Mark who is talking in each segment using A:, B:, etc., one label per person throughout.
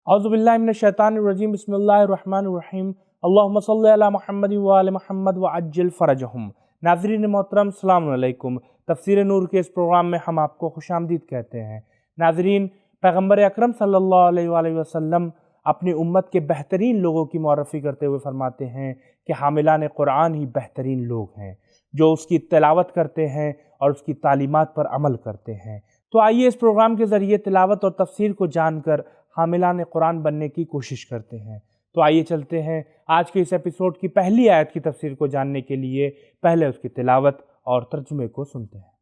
A: औज़ुबिल्लाहि मिनश्शैतानिर्रजीम बिस्मिल्लाहिर्रहमानिर्रहीम अल्लाहुम्मा सल्लि अला मुहम्मद व आले मुहम्मद व अज्जिल फ़रजहुम। नाज़रीन मोहतरम अस्सलाम वालेकुम। तफ़सीर नूर के इस प्रोग्राम में हम आपको खुशामदीद कहते हैं। नाज़रीन, पैगम्बर अकरम सल्लल्लाहु अलैहि वसल्लम अपनी उम्मत के बेहतरीन लोगों की मुआरफ़ी करते हुए फ़रमाते हैं कि हामिलान क़ुरआन ही बेहतरीन लोग हैं, जो उसकी तिलावत करते हैं और उसकी तालीमात पर अमल करते हैं। तो आइए इस प्रोग्राम के ज़रिए तिलावत और तफ़सीर को जानकर हामिलान क़ुरआन बनने की कोशिश करते हैं। तो आइए चलते हैं आज के इस एपिसोड की पहली आयत की तफ़सीर को जानने के लिए पहले उसकी तिलावत और तर्जुमे को सुनते हैं।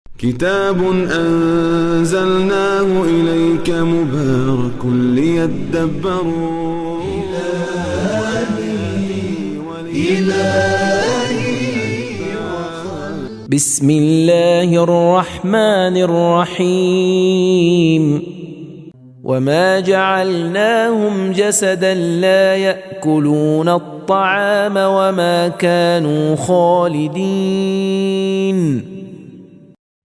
B: किताबुन अंज़लनाहु इलैका मुबारकुन लियद्दब्बरू
C: बिस्मिल्लाहिर रहमानिर रहीम वमा जअलनाहुम जसदन ला यअकुलून अत्तआम वमा कानू खालिदीन।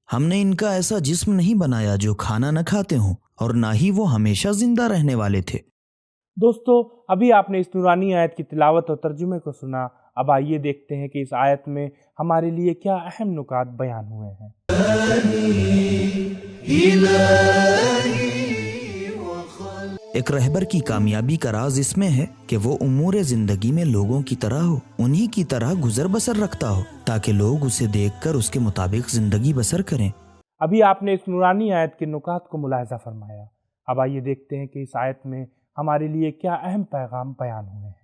D: हमने इनका ऐसा जिस्म नहीं बनाया जो खाना न खाते हों, और ना ही वो हमेशा जिंदा रहने वाले थे।
A: दोस्तों, अभी आपने इस नूरानी आयत की तिलावत और तर्जुमे को सुना। अब आइए देखते हैं कि इस आयत में हमारे लिए क्या अहम नुकात बयान हुए हैं।
D: एक रहबर की कामयाबी का राज इसमें है कि वो उमूरे जिंदगी में लोगों की तरह हो, उन्हीं की तरह गुजर बसर रखता हो, ताकि लोग उसे देखकर उसके मुताबिक जिंदगी बसर करें।
A: अभी आपने इस नूरानी आयत के नुकात को मुलाहिज़ा फरमाया। अब आइए देखते हैं कि इस आयत में हमारे लिए क्या अहम पैगाम बयान हुए हैं।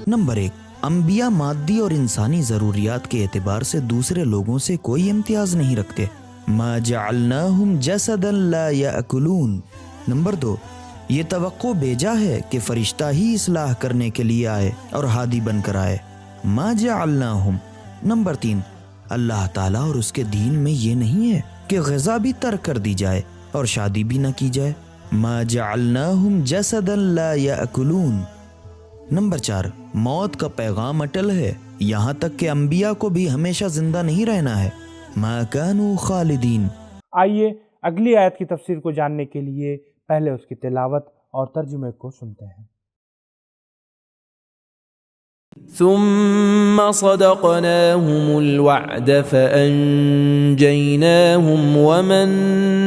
D: नंबर 1, अंबिया मादी और इंसानी ज़रूरियात के एतबार से दूसरे लोगों से कोई इम्तियाज नहीं रखते। मा जअलनाहुम जसदन ला यअकुलून। नंबर 2, ये तवक्को बेजा है कि फरिश्ता ही इस्लाह करने के लिए आए और हादी बनकर आए। मा जअलनाहुम। नंबर 3, अल्लाह ताला और उसके दीन में ये नहीं है कि ग़िज़ा भी तर्क कर दी जाए और शादी भी न की जाए। मा जअलनाहुम जसदन ला यअकुलून। नंबर 4, मौत का पैगाम अटल है, यहाँ तक कि अंबिया को भी हमेशा जिंदा नहीं रहना है। मा कानू खालिदीन।
A: आइए अगली आयत की तफसीर को जानने के लिए पहले उसकी तिलावत और तर्जुमे को सुनते हैं।
C: ثم صدقناهم الوعد فأنجيناهم ومن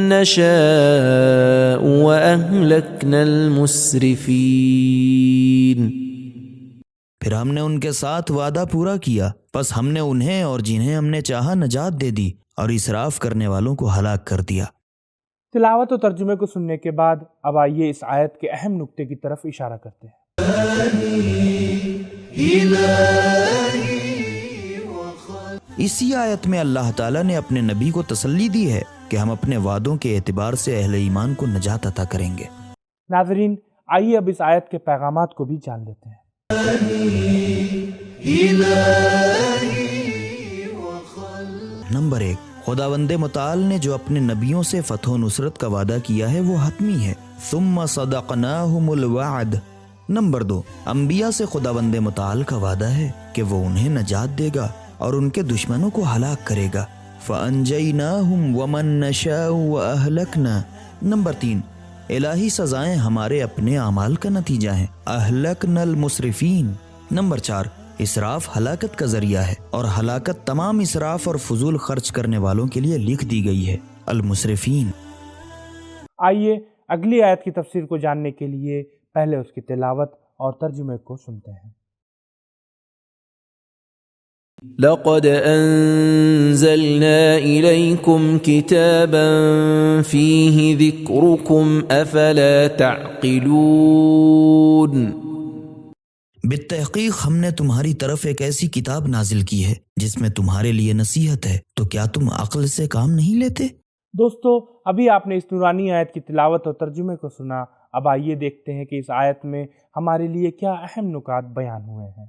C: نشاء وأهلكنا المسرفين।
D: फिर हमने उनके साथ वादा पूरा किया, बस हमने उन्हें और जिन्हें हमने चाहा नजात दे दी और इसराफ करने वालों को हलाक कर दिया।
A: तिलावत और तर्जुमे को सुनने के बाद अब आइए इस आयत के अहम नुक्ते की तरफ इशारा करते हैं।
D: इसी आयत में अल्लाह ताला ने अपने नबी को तसल्ली दी है कि हम अपने वादों के एतबार से अहले ईमान को नजात अता करेंगे।
A: नाज़रीन, आइए अब इस आयत के पैगामात को भी जान लेते हैं।
D: नंबर 1, खुदावंदे मुताल ने जो अपने नबियों से फतह नुसरत का वादा किया है वो हतमी है। सुम्मा सदक़नाहुमुल वअद। नंबर 2, अंबिया से खुदावंदे मुताल का वादा है कि वो उन्हें नजात देगा और उनके दुश्मनों को हलाक करेगा। फ़अंजयनाहुम वमन नशाउ व अहलकना। नंबर 3, इलाही सजाएं हमारे अपने अमाल का नतीजा है। अहलकनल मुसरिफीन। नंबर 4, इसराफ हलाकत का जरिया है और हलाकत तमाम इसराफ और फजूल खर्च करने वालों के लिए लिख दी गई है, अल मुसरिफीन।
A: आइए अगली आयत की तफसीर को जानने के लिए पहले उसकी तिलावत और तर्जुमे को सुनते हैं।
C: लक़द अंज़लना इलैकुम किताबन फ़ीहि ज़िक्रुकुम अफ़ला तअक़िलून।
D: बित्तहक़ीक़ हमने तुम्हारी तरफ एक ऐसी किताब नाजिल की है जिसमें तुम्हारे लिए नसीहत है, तो क्या तुम अक्ल से काम नहीं लेते? दोस्तों,
A: अभी आपने इस नूरानी आयत की तिलावत और तर्जुमे को सुना। अब आइए देखते हैं कि इस आयत में हमारे लिए क्या अहम नुकात बयान हुए हैं।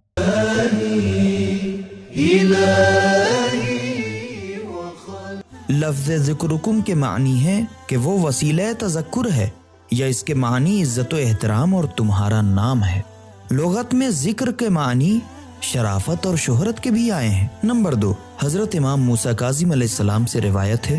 D: लफ्ज़ ज़िक्रुकुम के मानी है कि वो वसीला तज़क्कुर है, या इसके मानी इज़्ज़त व एहतराम और तुम्हारा नाम है। लुगत में जिक्र के मानी شرافت اور شہرت کے بھی آئے ہیں۔ نمبر 2، حضرت امام موسیٰ کاظم علیہ السلام سے روایت ہے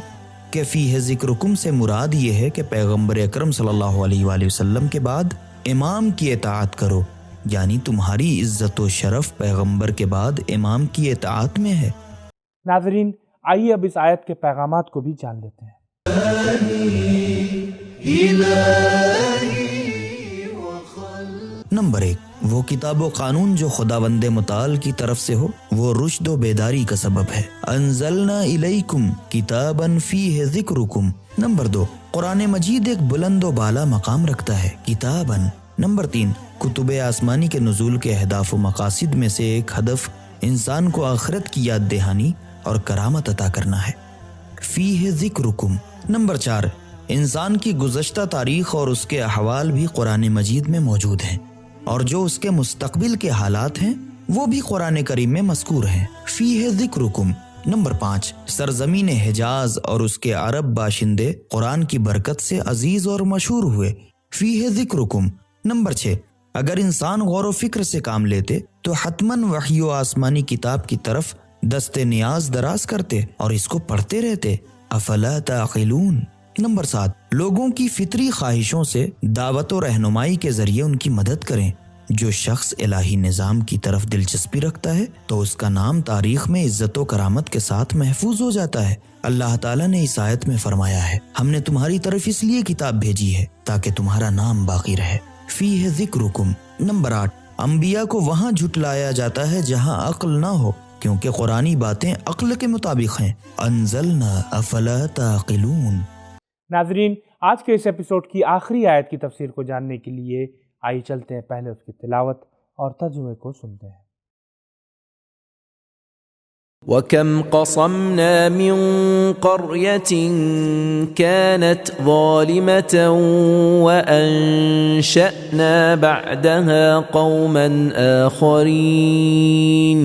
D: کہ فیہ ذکرکم سے مراد یہ ہے کہ پیغمبر اکرم صلی اللہ علیہ وآلہ وسلم کے بعد امام کی اطاعت کرو، یعنی تمہاری عزت و شرف پیغمبر کے بعد امام کی اطاعت میں ہے۔
A: ناظرین، آئیے اب اس آیت کے پیغامات کو بھی جان لیتے ہیں۔
D: نمبر 1، وہ کتاب و قانون جو خداوند متعال کی طرف سے ہو وہ رشد و بیداری کا سبب ہے۔ انزلنا الیکم کتابا فیہ ذکرکم۔ نمبر 2، قرآن مجید ایک بلند و بالا مقام رکھتا ہے، کتابا۔ نمبر 3، کتب آسمانی کے نزول کے اہداف و مقاصد میں سے ایک ہدف انسان کو آخرت کی یاد دہانی اور کرامت عطا کرنا ہے، فیہ ذکرکم۔ نمبر 4، انسان کی گزشتہ تاریخ اور اس کے احوال بھی قرآن مجید میں موجود ہیں، اور جو اس کے مستقبل کے حالات ہیں وہ بھی قرآن کریم میں مذکور ہیں، فیہ ذکرکم۔ نمبر 5، سرزمین حجاز اور اس کے عرب باشندے قرآن کی برکت سے عزیز اور مشہور ہوئے، فیہ ذکرکم۔ نمبر 6، اگر انسان غور و فکر سے کام لیتے تو حتماً وحی و آسمانی کتاب کی طرف دست نیاز دراز کرتے اور اس کو پڑھتے رہتے، افلا تعقلون۔ نمبر 7، لوگوں کی فطری خواہشوں سے دعوت و رہنمائی کے ذریعے ان کی مدد کریں۔ جو شخص الہی نظام کی طرف دلچسپی رکھتا ہے تو اس کا نام تاریخ میں عزت و کرامت کے ساتھ محفوظ ہو جاتا ہے۔ اللہ تعالیٰ نے اس آیت میں فرمایا ہے، ہم نے تمہاری طرف اس لیے کتاب بھیجی ہے تاکہ تمہارا نام باقی رہے، فیہ ذکرکم۔ نمبر 8، انبیاء کو وہاں جھٹلایا جاتا ہے جہاں عقل نہ ہو، کیونکہ قرآنی باتیں عقل کے مطابق ہیں، انزلنا افلا تعقلون۔
A: ناظرین، آج کے اس ایپیسوڈ کی آخری آیت کی تفسیر کو جاننے کے لیے آئیے چلتے ہیں پہلے اس کی تلاوت اور ترجمے کو سنتے ہیں۔
C: وَكَمْ قَصَمْنَا مِنْ قَرْيَةٍ كَانَتْ ظَالِمَةً وَأَنْشَأْنَا بَعْدَهَا قَوْمًا آخَرِينَ۔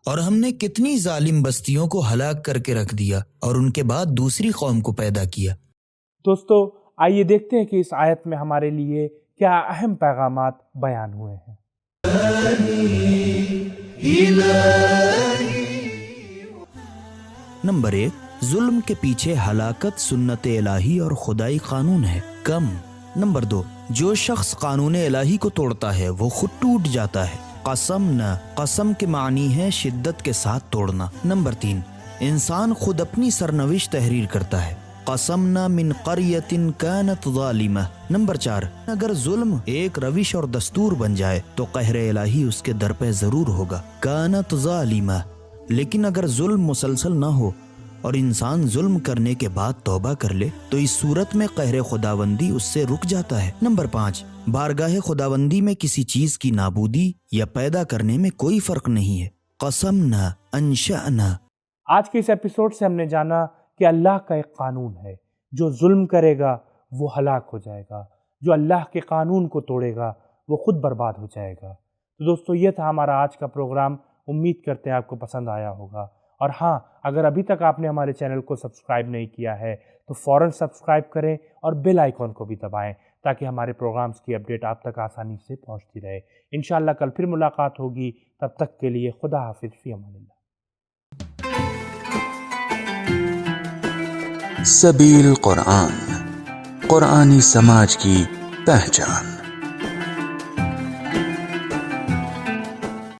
D: اور ہم نے کتنی ظالم بستیوں کو ہلاک کر کے رکھ دیا اور ان کے بعد دوسری قوم کو پیدا کیا۔
A: دوستو، آئیے دیکھتے ہیں کہ اس آیت میں ہمارے لیے کیا اہم پیغامات بیان ہوئے ہیں۔
D: نمبر 1، ظلم کے پیچھے ہلاکت سنت الہی اور خدائی قانون ہے، کم۔ نمبر 2، جو شخص قانون الہی کو توڑتا ہے وہ خود ٹوٹ جاتا ہے، قسمنا، قسم کے معنی ہے شدت کے ساتھ توڑنا۔ نمبر 3، انسان خود اپنی سرنوشت تحریر کرتا ہے، قسمنا من قریۃ کانت ظالمہ۔ نمبر 4، اگر ظلم ایک روش اور دستور بن جائے تو قہر الہی اس کے در پہ ضرور ہوگا، کانت ظالمہ۔ لیکن اگر ظلم مسلسل نہ ہو اور انسان ظلم کرنے کے بعد توبہ کر لے تو اس صورت میں قہر خداوندی اس سے رک جاتا ہے۔ نمبر 5، بارگاہ خداوندی میں کسی چیز کی نابودی یا پیدا کرنے میں کوئی فرق نہیں ہے، قسمنا انشأنا۔
A: آج کے اس ایپیسوڈ سے ہم نے جانا کہ اللہ کا ایک قانون ہے، جو ظلم کرے گا وہ ہلاک ہو جائے گا، جو اللہ کے قانون کو توڑے گا وہ خود برباد ہو جائے گا۔ تو دوستو، یہ تھا ہمارا آج کا پروگرام۔ امید کرتے ہیں آپ کو پسند آیا ہوگا، اور ہاں، اگر ابھی تک آپ نے ہمارے چینل کو سبسکرائب نہیں کیا ہے تو فوراً سبسکرائب کریں اور بیل آئیکن کو بھی دبائیں تاکہ ہمارے پروگرامز کی اپڈیٹ آپ تک آسانی سے پہنچتی رہے۔ انشاءاللہ کل پھر ملاقات ہوگی، تب تک کے لیے خدا حافظ، فی امان اللہ۔
B: سبیل قرآن، قرآنی سماج کی پہچان۔